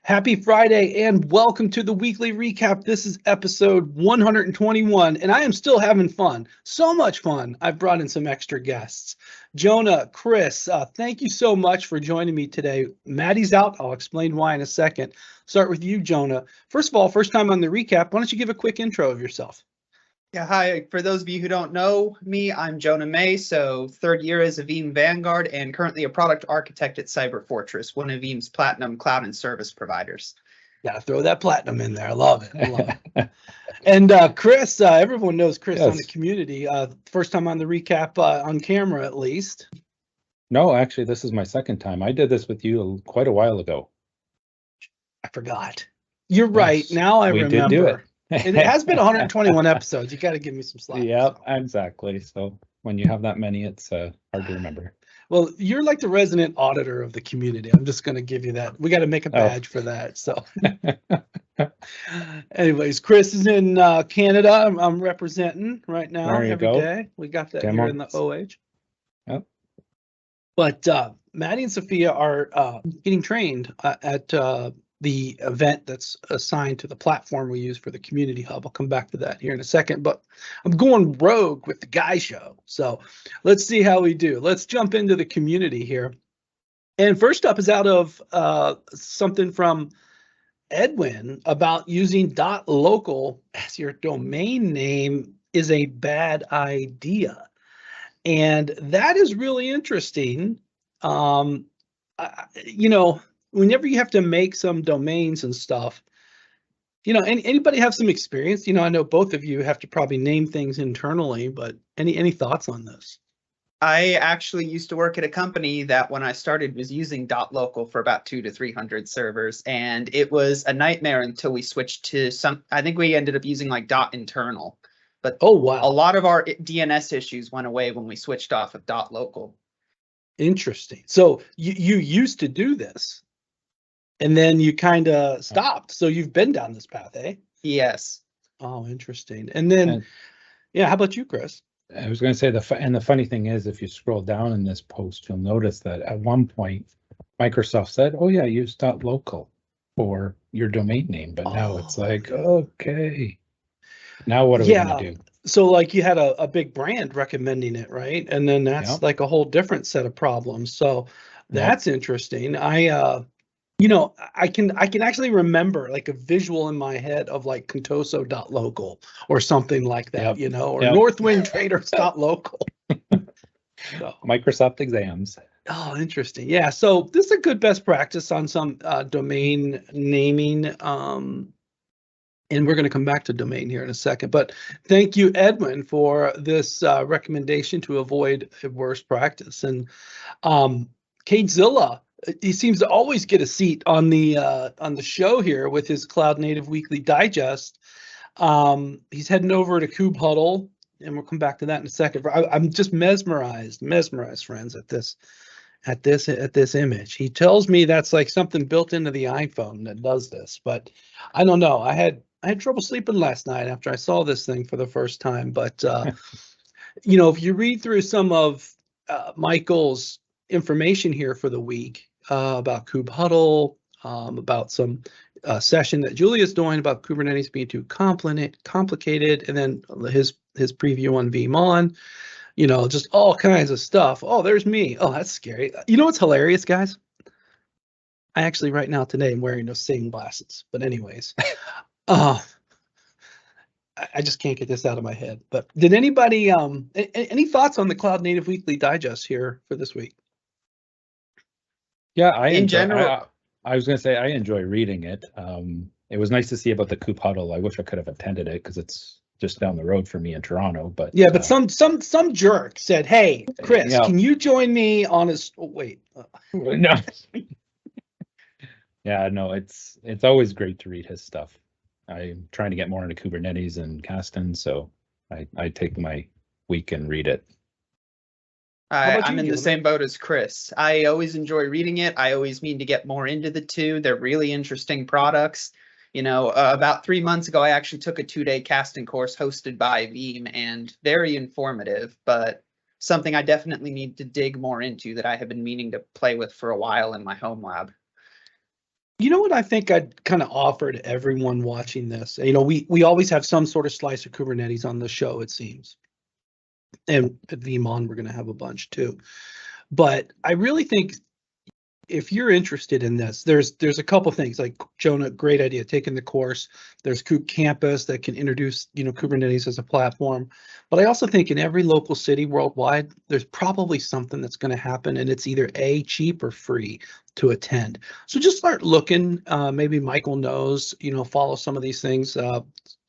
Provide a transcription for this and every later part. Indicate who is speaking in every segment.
Speaker 1: Happy Friday and welcome to the weekly recap. This is episode 121 and I am still having fun. So much fun. I've brought in some extra guests. Jonah, Chris, thank you so much for joining me today. Madi's out. I'll explain why in a second. Start with you, Jonah. First of all, first time on the recap, why don't you give a quick intro of yourself?
Speaker 2: Yeah, hi. For those of you who don't know me, I'm Jonah May, so third year as a Veeam Vanguard and currently a product architect at Cyber Fortress, one of Veeam's platinum cloud and service providers.
Speaker 1: Gotta throw that platinum in there. I love it. I love it. And Chris, everyone knows Chris on the community. First time on the recap on camera, at least.
Speaker 3: No, actually, this is my second time. I did this with you quite a while ago.
Speaker 1: I forgot. You're right. Now I remember.
Speaker 3: Did do it.
Speaker 1: It has been 121 episodes. You got to give me some slack.
Speaker 3: Yep, exactly. So when you have that many, it's hard to remember.
Speaker 1: Well, you're like the resident auditor of the community. I'm just going to give you that. We got to make a badge for that. So anyways, Chris is in Canada. I'm representing right now every day. We got that here in the OH.
Speaker 3: Yep.
Speaker 1: But Madi and Sophia are getting trained at the event that's assigned to the platform we use for the community hub. I'll come back to that here in a second, but I'm going rogue with the guy show. So let's see how we do. Let's jump into the community here. And first up is out of something from Edwin about using .local as your domain name is a bad idea. And that is really interesting. Whenever you have to make some domains and stuff, anybody have some experience? I know both of you have to probably name things internally, but any thoughts on this?
Speaker 2: I actually used to work at a company that when I started was using .local for about 200 to 300 servers, and it was a nightmare until we switched to I think we ended up using like .internal. But
Speaker 1: oh wow,
Speaker 2: a lot of our DNS issues went away when we switched off of .local.
Speaker 1: Interesting. So you used to do this, and then you kind of stopped. So you've been down this path, eh?
Speaker 2: Yes.
Speaker 1: Oh, interesting. And then, how about you, Chris?
Speaker 3: I was going to say the funny thing is, if you scroll down in this post, you'll notice that at one point Microsoft said, "Oh yeah, use .local for your domain name," but now it's like, okay, now what are we going to do?
Speaker 1: So like you had a big brand recommending it, right? And then that's like a whole different set of problems. So that's interesting. I can actually remember like a visual in my head of like contoso.local or something like that, or northwindtraders.local. So.
Speaker 3: Microsoft exams.
Speaker 1: Oh, interesting. Yeah. So this is a good best practice on some domain naming. And we're going to come back to domain here in a second. But thank you, Edwin, for this recommendation to avoid a worse practice. And Katezilla, he seems to always get a seat on the show here with his Cloud Native Weekly Digest. He's heading over to Kubhuddle, and we'll come back to that in a second. I'm just mesmerized, friends, at this image. He tells me that's like something built into the iPhone that does this, but I don't know. I had trouble sleeping last night after I saw this thing for the first time. But if you read through some of Michael's information here for the week about Kubhuddle, about some session that Julia's doing about Kubernetes being too complicated, and then his preview on VeeamON, just all kinds of stuff. Oh, there's me. Oh, that's scary. You know what's hilarious, guys? I actually right now today am wearing those same glasses. But anyways, I just can't get this out of my head. But did anybody any thoughts on the Cloud Native Weekly Digest here for this week?
Speaker 3: Yeah, I was going to say I enjoy reading it. It was nice to see about the Kubhuddle. I wish I could have attended it because it's just down the road for me in Toronto. But
Speaker 1: yeah, but some jerk said, "Hey, Chris, can you join me on his?" Oh, wait,
Speaker 3: no. Yeah, no, it's always great to read his stuff. I'm trying to get more into Kubernetes and Kasten, so I take my week and read it.
Speaker 2: I'm in the same boat as Chris. I always enjoy reading it. I always mean to get more into the two. They're really interesting products. About 3 months ago, I actually took a 2-day casting course hosted by Veeam, and very informative, but something I definitely need to dig more into that I have been meaning to play with for a while in my home lab.
Speaker 1: You know what I think I'd kind of offer to everyone watching this? You know, we always have some sort of slice of Kubernetes on the show, it seems. And at VeeamON, we're going to have a bunch too. But I really think if you're interested in this, there's a couple things like Jonah, great idea, taking the course. There's Kube Campus that can introduce, Kubernetes as a platform. But I also think in every local city worldwide, there's probably something that's going to happen, and it's either A, cheap or free to attend. So just start looking. Maybe Michael knows, follow some of these things.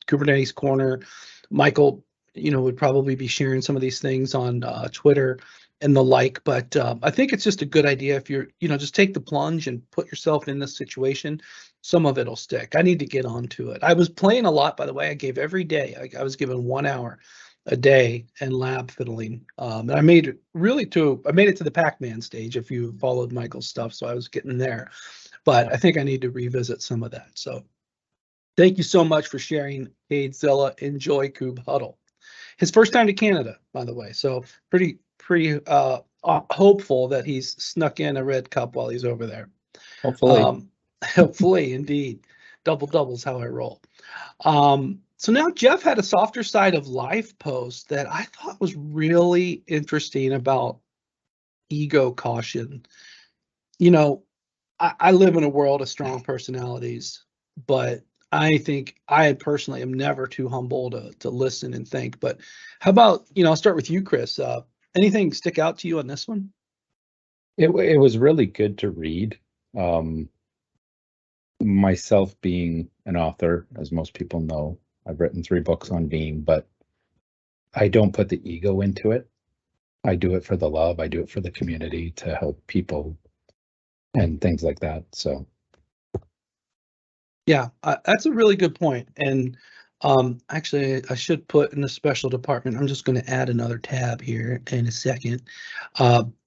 Speaker 1: Kubernetes Corner, Michael, would probably be sharing some of these things on Twitter and the like, but I think it's just a good idea if you're, just take the plunge and put yourself in this situation. Some of it'll stick. I need to get onto it. I was playing a lot, by the way. I gave every day. I was given 1 hour a day and lab fiddling. And I made it to the Pac-Man stage if you followed Michael's stuff. So I was getting there, but I think I need to revisit some of that. So thank you so much for sharing, Cadezilla. Enjoy Kube Huddle. His first time to Canada, by the way. So pretty hopeful that he's snuck in a red cup while he's over there.
Speaker 3: Hopefully.
Speaker 1: Hopefully, indeed. Doubles how I roll. So now Jeff had a softer side of life post that I thought was really interesting about ego caution. I live in a world of strong personalities, but I think I personally am never too humble to listen and think. But how about, I'll start with you, Chris. Anything stick out to you on this one?
Speaker 3: It was really good to read. Myself being an author, as most people know, I've written 3 books on Veeam, but I don't put the ego into it. I do it for the love. I do it for the community to help people and things like that. So.
Speaker 1: Yeah, that's a really good point. And actually, I should put in the special department. I'm just going to add another tab here in a second.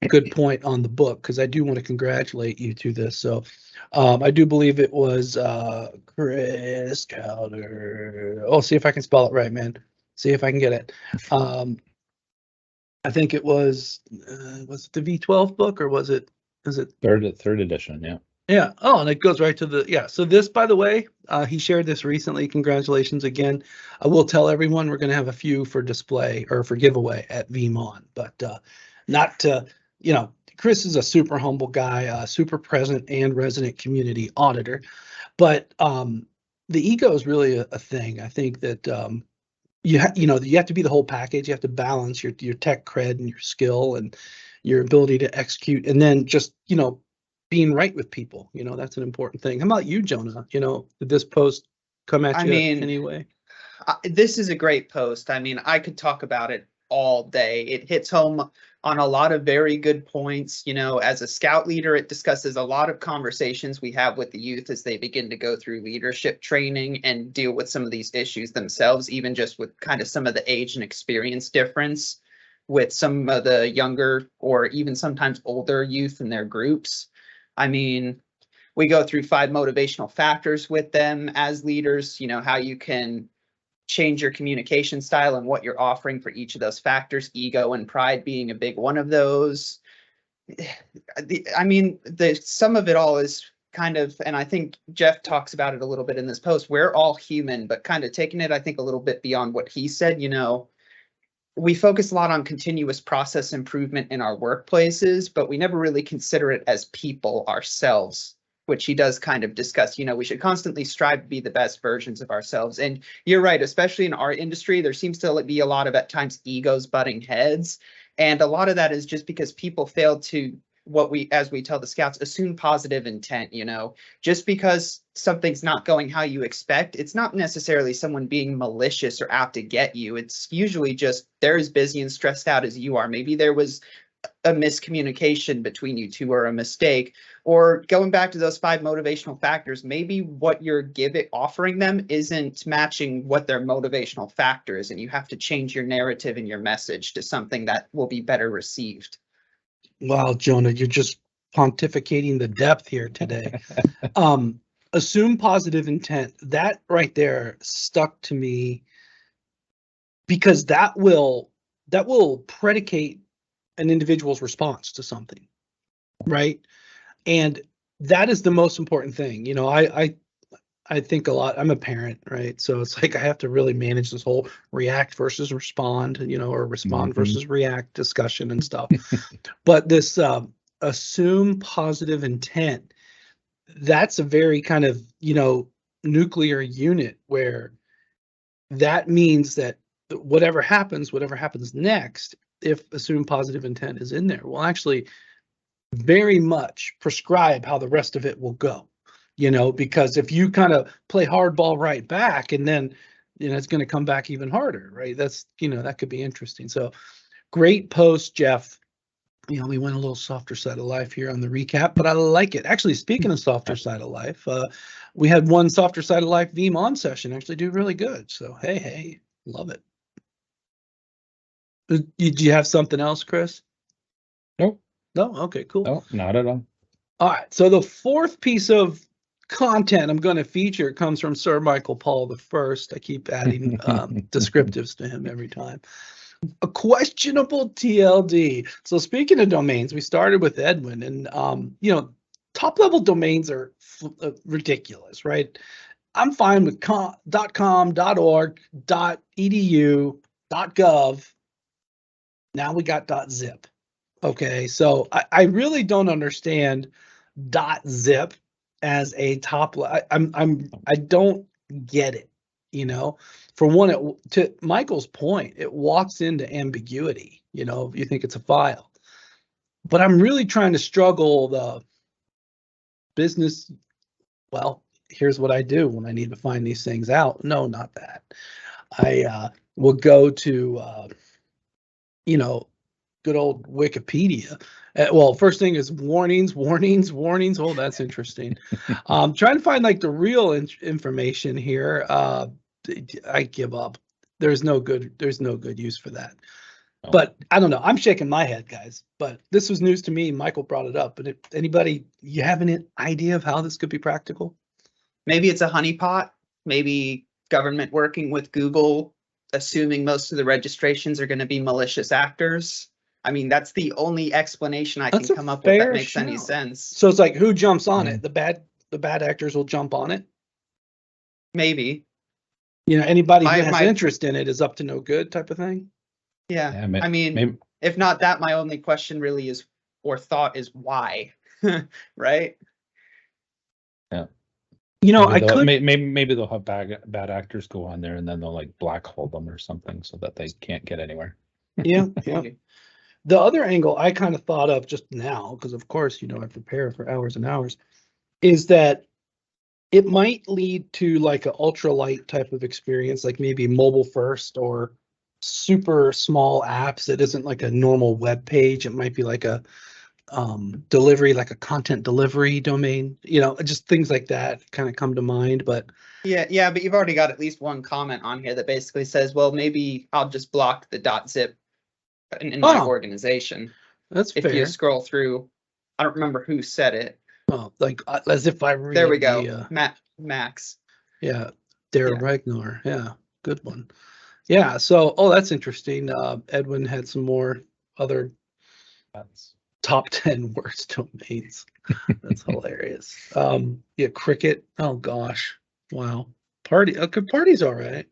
Speaker 1: Good point on the book, because I do want to congratulate you to this. So I do believe it was Chris Calder. Oh, see if I can spell it right, man. See if I can get it. I think it was it the V12 book, or is it
Speaker 3: third edition? Yeah.
Speaker 1: Yeah. Oh, and it goes right to the, yeah. So this, by the way, he shared this recently. Congratulations again. I will tell everyone we're going to have a few for display or for giveaway at VeeamON, but not to, Chris is a super humble guy, super present and resident community auditor, but the ego is really a thing. I think that you have to be the whole package. You have to balance your tech cred and your skill and your ability to execute, and then just, being right with people, that's an important thing. How about you, Jonah? Did this post come at you anyway?
Speaker 2: This is a great post. I could talk about it all day. It hits home on a lot of very good points. As a scout leader, it discusses a lot of conversations we have with the youth as they begin to go through leadership training and deal with some of these issues themselves, even just with kind of some of the age and experience difference with some of the younger or even sometimes older youth in their groups. We go through 5 motivational factors with them as leaders, how you can change your communication style and what you're offering for each of those factors, ego and pride being a big one of those. Some of it all is kind of, and I think Jeff talks about it a little bit in this post, we're all human, but kind of taking it, I think, a little bit beyond what he said. We focus a lot on continuous process improvement in our workplaces, but we never really consider it as people ourselves, which he does kind of discuss. We should constantly strive to be the best versions of ourselves. And you're right, especially in our industry, there seems to be a lot of, at times, egos butting heads. And a lot of that is just because people fail to, as we tell the scouts, assume positive intent. Just because something's not going how you expect, it's not necessarily someone being malicious or out to get you. It's usually just they're as busy and stressed out as you are. Maybe there was a miscommunication between you two or a mistake, or going back to those 5 motivational factors, maybe what you're offering them isn't matching what their motivational factor is, and you have to change your narrative and your message to something that will be better received.
Speaker 1: Wow, Jonah, you're just pontificating the depth here today. Assume positive intent. That right there stuck to me because that will predicate an individual's response to something, right? And that is the most important thing. You know, I think a lot. I'm a parent, right? So it's like I have to really manage this whole react versus respond, you know, or respond versus react discussion and stuff. But this assume positive intent, that's a very kind of, you know, nuclear unit where that means that whatever happens next, if assume positive intent is in there, will actually very much prescribe how the rest of it will go. You know, because if you kind of play hardball right back, and then, you know, it's going to come back even harder, right? That's, you know, that could be interesting. So great post, Jeff. You know, we went a little softer side of life here on the recap, but I like it. Actually, speaking of softer side of life, we had one softer side of life VeeamON session actually do really good. So hey, love it. Did you have something else, Chris?
Speaker 3: Nope.
Speaker 1: No? Okay, cool.
Speaker 3: No, not at all.
Speaker 1: All right. So the fourth piece of content I'm going to feature comes from Sir Michael Paul I. I keep adding descriptives to him every time. A questionable TLD. So speaking of domains, we started with Edwin, and you know, top level domains are ridiculous, right? I'm fine with .com, .org, .edu, .gov. Now we got .zip. Okay, so I really don't understand .zip as a top. I don't get it. You know, for one, to Michael's point, it walks into ambiguity. You know, if you think it's a file, but I'm really trying to struggle the business. Well, here's what I do when I need to find these things out. No, not that. I will go to you know, good old Wikipedia. Well, first thing is warnings. Oh, that's interesting. Trying to find like the real information here. I give up. There's no good use for that. Oh. But I don't know. I'm shaking my head, guys. But this was news to me. Michael brought it up. But if anybody, you have an idea of how this could be practical?
Speaker 2: Maybe it's a honeypot. Maybe government working with Google, assuming most of the registrations are going to be malicious actors. I mean, that's the only explanation I can come up with that makes any sense.
Speaker 1: So it's like, who jumps on it? The bad actors will jump on it?
Speaker 2: Maybe.
Speaker 1: You know, anybody who has interest in it is up to no good type of thing?
Speaker 2: Yeah. I mean, if not that, my only question really is, or thought is why, right?
Speaker 3: Yeah.
Speaker 1: You know,
Speaker 3: maybe they'll have bad actors go on there, and then they'll like black hole them or something so that they can't get anywhere.
Speaker 1: Yeah. The other angle I kind of thought of just now, because of course, you know, I prepare for hours and hours, is that it might lead to like an ultralight type of experience, like maybe mobile first or super small apps. It isn't like a normal web page. It might be like a delivery, like a content delivery domain, you know, just things like that kind of come to mind. But
Speaker 2: yeah, but you've already got at least one comment on here that basically says, well, maybe I'll just block the .zip in my organization.
Speaker 1: That's fair.
Speaker 2: If you scroll through, I don't remember who said it.
Speaker 1: Oh, like as if I read.
Speaker 2: There we go. Max.
Speaker 1: Yeah, Darren Ragnar. Yeah, good one. Yeah. So, that's interesting. Edwin had some more other top 10 worst domains. That's hilarious. Yeah, Cricket. Oh gosh. Wow. Party's all right.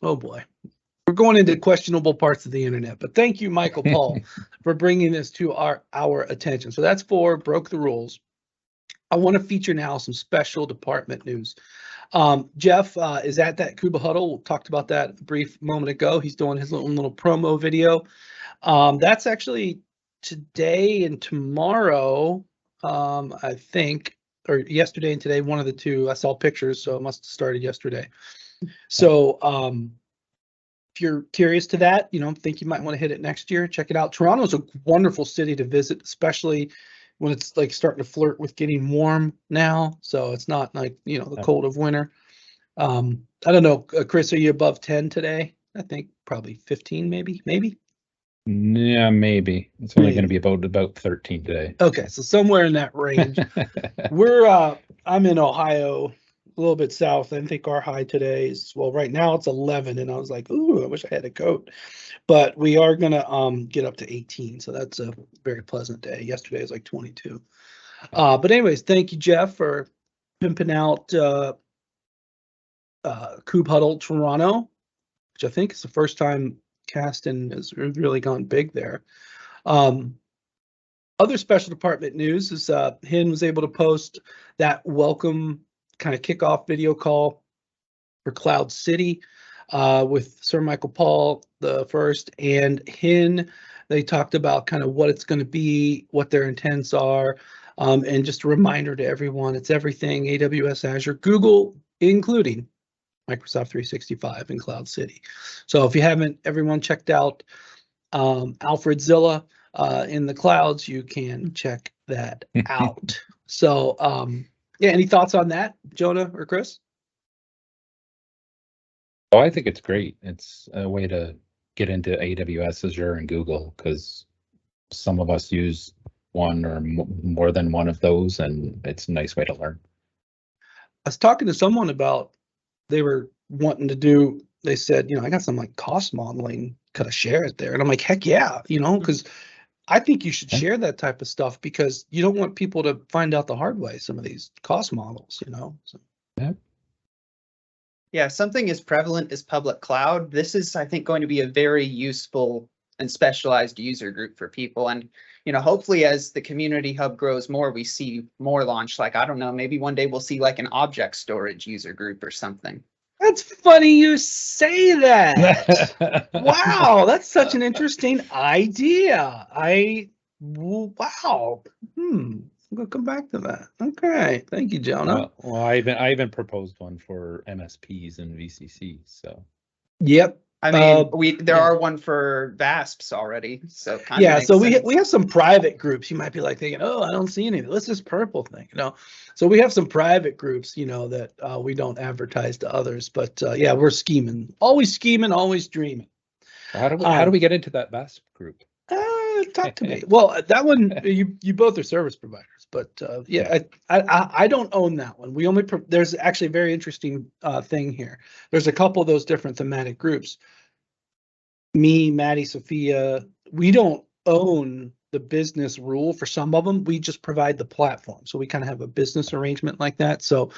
Speaker 1: Oh boy. We're going into questionable parts of the internet, but thank you, Michael Paul, for bringing this to our attention. So that's 4, broke the rules. I want to feature now some special department news. Jeff is at that Kuba Huddle. We talked about that a brief moment ago. He's doing his little promo video. That's actually today and tomorrow, I think, or yesterday and today, one of the two. I saw pictures, so it must have started yesterday. So if you're curious to that, you know, think you might want to hit it next year, check it out. Toronto's a wonderful city to visit, especially when it's like starting to flirt with getting warm now. So it's not like, you know, the cold of winter. I don't know, Chris, are you above 10 today? I think probably 15, maybe.
Speaker 3: Yeah, maybe. It's only going to be about 13 today.
Speaker 1: Okay, so somewhere in that range. I'm in Ohio, a little bit south. I think our high today is, well, right now it's 11, and I was like, ooh, I wish I had a coat. But we are gonna get up to 18, so that's a very pleasant day. Yesterday was like 22. But anyways, thank you, Jeff, for pimping out Kube Huddle Toronto, which I think is the first time Caston has really gone big there. Other special department news is Hin was able to post that welcome kind of kickoff video call for Cloud City with Sir Michael Paul the first and Hin. They talked about kind of what it's going to be, what their intents are, and just a reminder to everyone, it's everything AWS, Azure, Google, including Microsoft 365 and Cloud City. So if you haven't, everyone checked out Alfred Zilla in the clouds, you can check that out. So yeah, any thoughts on that, Jonah or Chris?
Speaker 3: Oh, I think it's great. It's a way to get into AWS, Azure, and Google, because some of us use one or more than one of those, and it's a nice way to learn.
Speaker 1: I was talking to someone about, they were wanting to do, they said, I got some like cost modeling, could I share it there? And I'm like, heck yeah, because I think you should share that type of stuff, because you don't want people to find out the hard way, some of these cost models, So.
Speaker 3: Yeah.
Speaker 2: Yeah, something as prevalent as public cloud. This is, I think, going to be a very useful and specialized user group for people. And, hopefully as the community hub grows more, we see more launch. Like, I don't know, maybe one day we'll see like an object storage user group or something.
Speaker 1: That's funny you say that. Wow, that's such an interesting idea. Wow. I'm gonna come back to that. Okay, thank you, Jonah.
Speaker 3: Well, I even proposed one for MSPs and VCC. So.
Speaker 1: Yep.
Speaker 2: I mean, there are one for VASPs already, so kind
Speaker 1: of
Speaker 2: so
Speaker 1: we have some private groups. You might be like thinking, oh, I don't see anything. What's this purple thing? So we have some private groups, that we don't advertise to others. But yeah, we're scheming, always dreaming.
Speaker 3: How do we get into that VASP group?
Speaker 1: Talk to me. Well, that one, you both are service providers, but yeah, I don't own that one. We only there's actually a very interesting thing here. There's a couple of those different thematic groups. Me, Madi, Sophia, we don't own the business rule for some of them. We just provide the platform, so we kind of have a business arrangement like that. So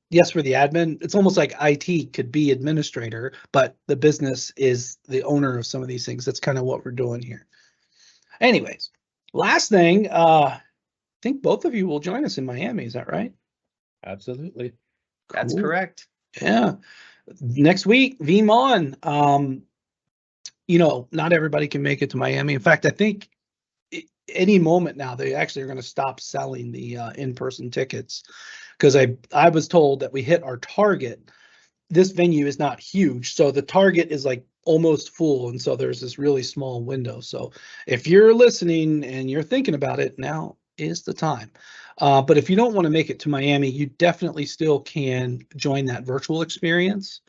Speaker 1: yes, for the admin, it's almost like IT could be administrator, but the business is the owner of some of these things. That's kind of what we're doing here. Anyways, last thing, I think both of you will join us in Miami. Is that right?
Speaker 3: Absolutely.
Speaker 2: That's correct.
Speaker 1: Yeah. Next week, VeeamON. Not everybody can make it to Miami. In fact, I think any moment now they actually are going to stop selling the in-person tickets, because I was told that we hit our target. This venue is not huge, so the target is like almost full, and so there's this really small window. So if you're listening and you're thinking about it, now is the time. But if you don't want to make it to Miami, you definitely still can join that virtual experience.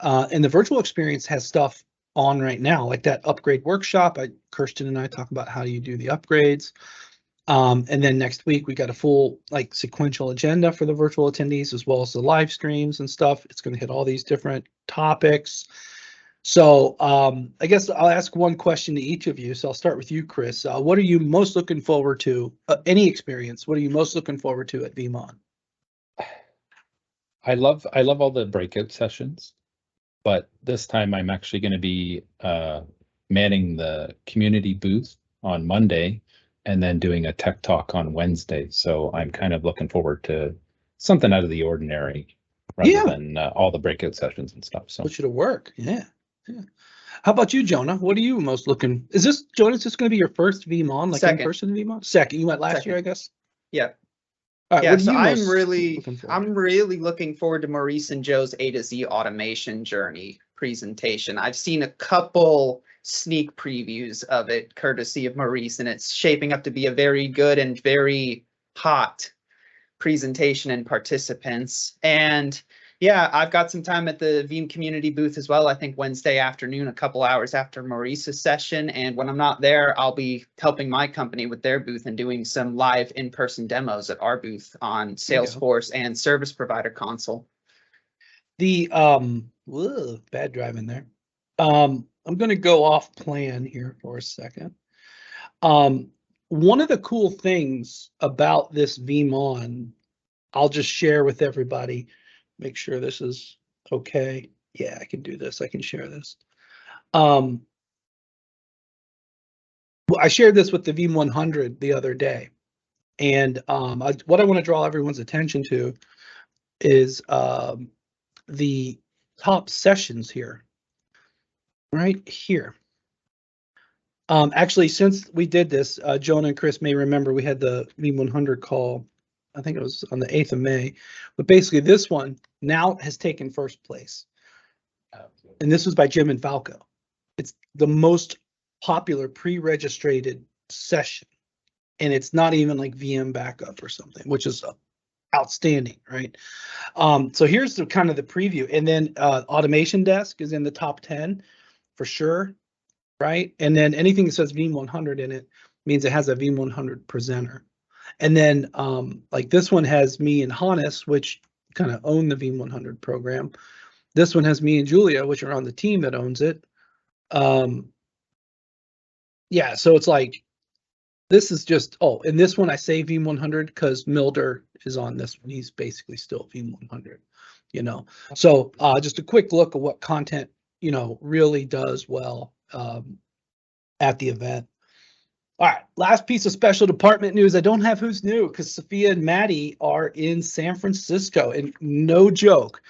Speaker 1: And the virtual experience has stuff on right now, like that upgrade workshop. Kirsten and I talk about how you do the upgrades. And then next week we got a full sequential agenda for the virtual attendees, as well as the live streams and stuff. It's going to hit all these different topics. So I guess I'll ask one question to each of you. So I'll start with you, Chris. What are you most looking forward to? Any experience? What are you most looking forward to at VeeamON?
Speaker 3: I love all the breakout sessions, but this time I'm actually going to be manning the community booth on Monday and then doing a tech talk on Wednesday. So I'm kind of looking forward to something out of the ordinary rather than all the breakout sessions and stuff. So
Speaker 1: put you to work. Yeah. How about you, Jonah? What are you most looking? Is this, Jonah, is this going to be your first VeeamON,
Speaker 2: Second.
Speaker 1: in-person VeeamON? Second. You went last year, I guess?
Speaker 2: Yeah.
Speaker 1: All right,
Speaker 2: yeah, so I'm really looking forward to Maurice and Joe's A to Z automation journey presentation. I've seen a couple sneak previews of it courtesy of Maurice, and it's shaping up to be a very good and very hot presentation and participants. And yeah, I've got some time at the Veeam community booth as well. I think Wednesday afternoon, a couple hours after Maurice's session. And when I'm not there, I'll be helping my company with their booth and doing some live in-person demos at our booth on Salesforce and Service Provider Console.
Speaker 1: The bad driving there. I'm going to go off plan here for a second. one of the cool things about this VeeamON, I'll just share with everybody, make sure this is okay. Yeah, I can do this. I can share this. Well, I shared this with the Veeam 100 the other day. And what I want to draw everyone's attention to is the top sessions here, right here. Actually, since we did this, Jonah and Chris may remember we had the Veeam 100 call, I think it was on the 8th of May, but basically this one now has taken first place. And this was by Jim and Falco. It's the most popular pre-registered session. And it's not even like VM backup or something, which is outstanding, right? So here's the kind of the preview. And then Automation Desk is in the top 10 for sure, right? And then anything that says Veeam 100 in it means it has a Veeam 100 presenter. And then like this one has me and Hannes, which kind of own the Veeam 100 program. This one has me and Julia, which are on the team that owns it. Yeah, so it's like, this is just, oh, and this one I say Veeam 100 because Milder is on this one. He's basically still Veeam 100, you know. So just a quick look at what content, you know, really does well at the event. All right, last piece of special department news. I don't have who's new because Sophia and Madi are in San Francisco. And no joke,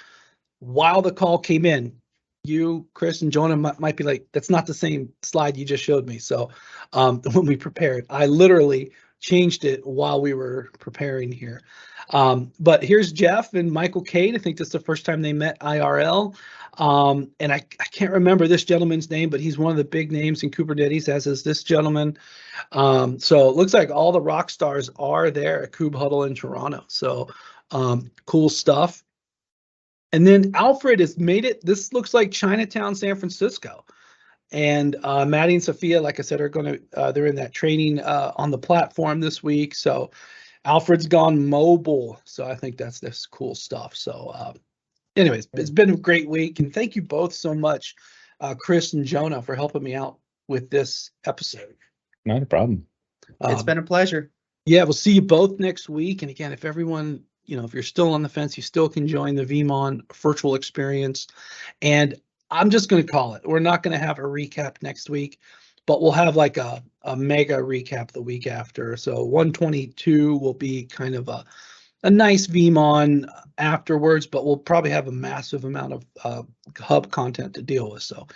Speaker 1: while the call came in, you, Chris, and Jonah might be like, that's not the same slide you just showed me. So when we prepared, I literally changed it while we were preparing here. But here's Jeff and Michael Cade. I think this is the first time they met IRL. And I can't remember this gentleman's name, but he's one of the big names in Kubernetes, as is this gentleman. So it looks like all the rock stars are there at Kube Huddle in Toronto. So cool stuff. And then Alfred has made it. This looks like Chinatown, San Francisco. And Maddie and Sophia, like I said, are going to, they're in that training on the platform this week. So Alfred's gone mobile. So I think that's this cool stuff. So anyways, it's been a great week. And thank you both so much, Chris and Jonah, for helping me out with this episode.
Speaker 3: Not a problem.
Speaker 2: It's been a pleasure.
Speaker 1: Yeah, we'll see you both next week. And again, if everyone, you know, if you're still on the fence, you still can join the VeeamON virtual experience. And I'm just going to call it. We're not going to have a recap next week, but we'll have like a mega recap the week after. So 122 will be kind of a nice VeeamON afterwards, but we'll probably have a massive amount of hub content to deal with. So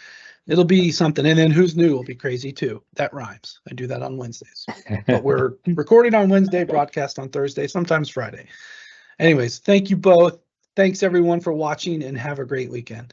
Speaker 1: it'll be something. And then who's new will be crazy too. That rhymes. I do that on Wednesdays, but we're recording on Wednesday, broadcast on Thursday, sometimes Friday. Anyways, thank you both. Thanks everyone for watching and have a great weekend.